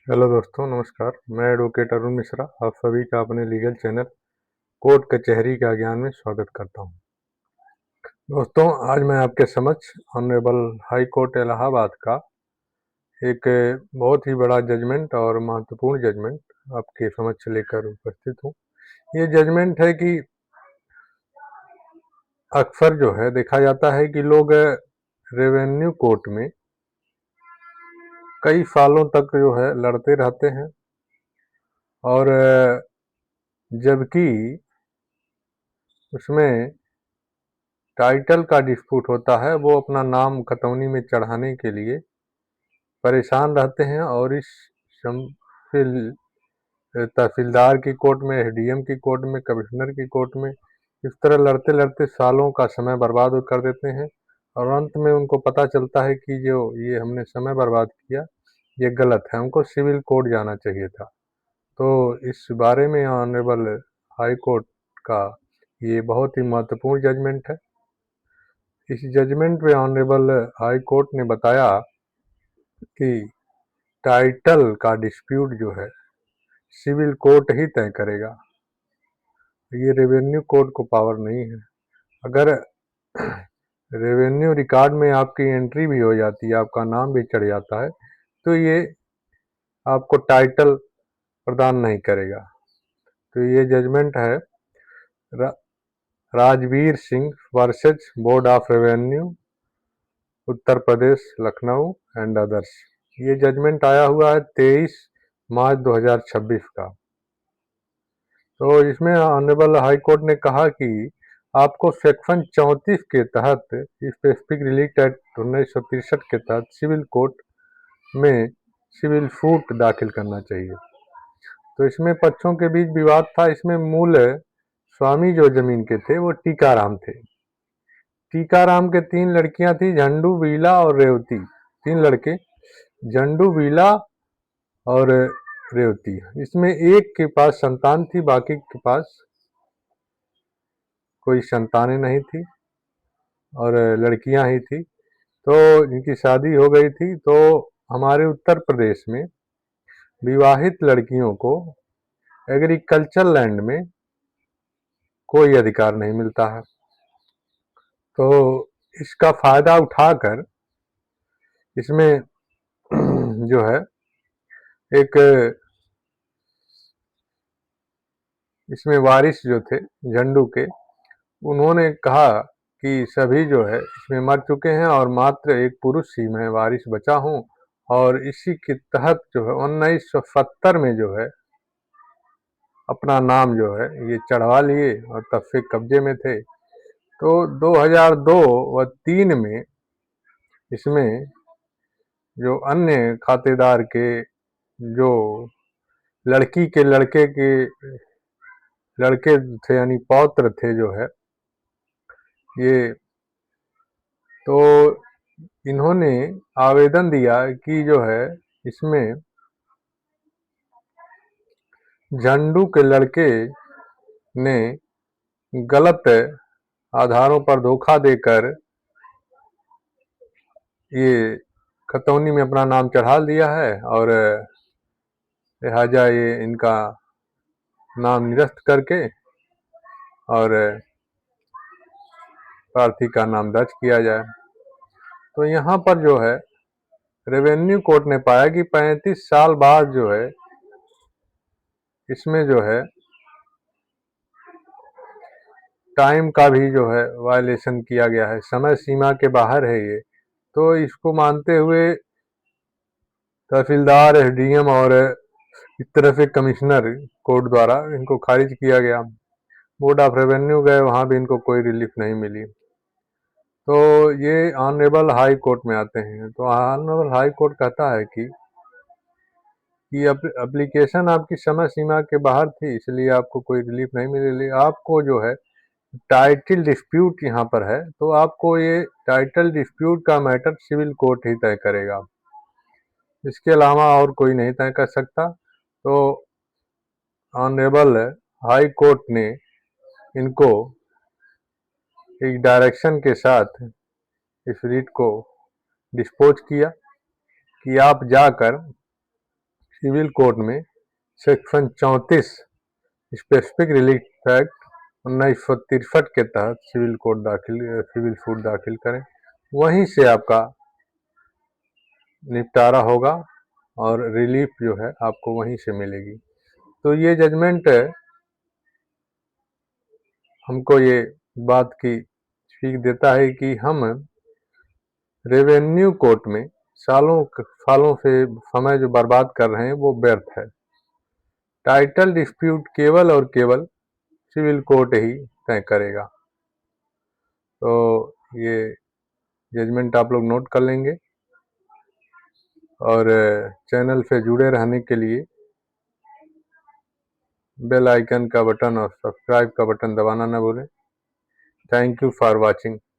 Hello दोस्तों, नमस्कार। मैं एडवोकेट अरुण मिश्रा आप सभी का अपने लीगल चैनल कोर्ट कचहरी का ज्ञान में स्वागत करता हूं। दोस्तों, आज मैं आपके समक्ष ऑनरेबल हाई कोर्ट इलाहाबाद का एक बहुत ही बड़ा जजमेंट और महत्वपूर्ण जजमेंट आपके समक्ष लेकर उपस्थित हूं। ये जजमेंट है कि अक्सर जो है देखा जाता है कि लोग रेवेन्यू कोर्ट में कई सालों तक जो है लड़ते रहते हैं और जबकि उसमें टाइटल का डिस्प्यूट होता है, वो अपना नाम खतौनी में चढ़ाने के लिए परेशान रहते हैं और इस तहसीलदार की कोर्ट में, एसडीएम की कोर्ट में, कमिश्नर की कोर्ट में इस तरह लड़ते लड़ते सालों का समय बर्बाद कर देते हैं और अंत में उनको पता चलता है कि जो ये हमने समय बर्बाद किया ये गलत है, हमको सिविल कोर्ट जाना चाहिए था। तो इस बारे में ऑनरेबल हाई कोर्ट का ये बहुत ही महत्वपूर्ण जजमेंट है। इस जजमेंट में ऑनरेबल हाई कोर्ट ने बताया कि टाइटल का डिस्प्यूट जो है सिविल कोर्ट ही तय करेगा, ये रेवेन्यू कोर्ट को पावर नहीं है। अगर रेवेन्यू रिकॉर्ड में आपकी एंट्री भी हो जाती है, आपका नाम भी चढ़ जाता है, तो ये आपको टाइटल प्रदान नहीं करेगा। तो ये जजमेंट है रा, Rajveer Singh versus board of revenue Uttar Pradesh Lucknow and others. ये जजमेंट आया हुआ है 23 मार्च 2026 का। तो इसमें ऑनरेबल हाई कोर्ट ने कहा कि आपको सेक्शन 34 के तहत स्पेसिफिक रिलीफ एक्ट 1963 के तहत सिविल कोर्ट में सिविल सूट दाखिल करना चाहिए। तो इसमें पक्षों के बीच विवाद था। इसमें मूल स्वामी जो जमीन के थे वो टीकाराम थे। टीकाराम के 3 लड़कियां थी, झंडू, बीला और रेवती। 3 लड़के, झंडू, बीला और रेवती। इसमें एक के पास संतान थी, बाकी के पास कोई संतानें नहीं थी और लड़कियां ही थी। तो इनकी शादी हो गई थी। तो हमारे उत्तर प्रदेश में विवाहित लड़कियों को एग्रीकल्चर लैंड में कोई अधिकार नहीं मिलता है। तो इसका फायदा उठाकर इसमें जो है एक इसमें वारिस जो थे झंडू के, उन्होंने कहा कि सभी जो है इसमें मर चुके हैं और मात्र एक पुरुष ही मैं वारिस बचा हूं। और इसी के तहत जो है 1970 में जो है अपना नाम जो है ये चढ़वा लिए और तब से कब्जे में थे। तो 2002 व 3 में इसमें जो अन्य खातेदार के जो लड़की के लड़के थे यानी पौत्र थे जो है ये, तो इन्होंने आवेदन दिया कि जो है इसमें झंडू के लड़के ने गलत आधारों पर धोखा देकर ये खतौनी में अपना नाम चढ़ा दिया है और लिहाजा ये इनका नाम निरस्त करके और प्रार्थी का नाम दर्ज किया जाए। तो यहाँ पर जो है रेवेन्यू कोर्ट ने पाया कि 35 साल बाद जो है इसमें जो है टाइम का भी जो है वायलेशन किया गया है, समय सीमा के बाहर है ये। तो इसको मानते हुए तहसीलदार, एसडीएम और इस तरह से कमिश्नर कोर्ट द्वारा इनको खारिज किया गया। बोर्ड ऑफ रेवेन्यू गए, वहां भी इनको कोई रिलीफ नहीं मिली। तो ये ऑनरेबल हाई कोर्ट में आते हैं। तो ऑनरेबल हाई कोर्ट कहता है कि एप्लीकेशन आपकी समय सीमा के बाहर थी, इसलिए आपको कोई रिलीफ नहीं मिली। आपको जो है टाइटल डिस्प्यूट यहाँ पर है, तो आपको ये टाइटल डिस्प्यूट का मैटर सिविल कोर्ट ही तय करेगा, इसके अलावा और कोई नहीं तय कर सकता। तो ऑनरेबल हाई कोर्ट ने इनको एक डायरेक्शन के साथ इस रीट को डिस्पोज किया कि आप जाकर सिविल कोड में सेक्शन 34 स्पेसिफिक रिलीफ एक्ट 1963 के तहत सिविल सूट दाखिल करें, वहीं से आपका निपटारा होगा और रिलीफ जो है आपको वहीं से मिलेगी। तो ये जजमेंट हमको ये बात की सीख देता है कि हम रेवेन्यू कोर्ट में सालों से समय जो बर्बाद कर रहे हैं वो व्यर्थ है। टाइटल डिस्प्यूट केवल और केवल सिविल कोर्ट ही तय करेगा। तो ये जजमेंट आप लोग नोट कर लेंगे और चैनल से जुड़े रहने के लिए बेल आइकन का बटन और सब्सक्राइब का बटन दबाना न भूलें। Thank you for watching.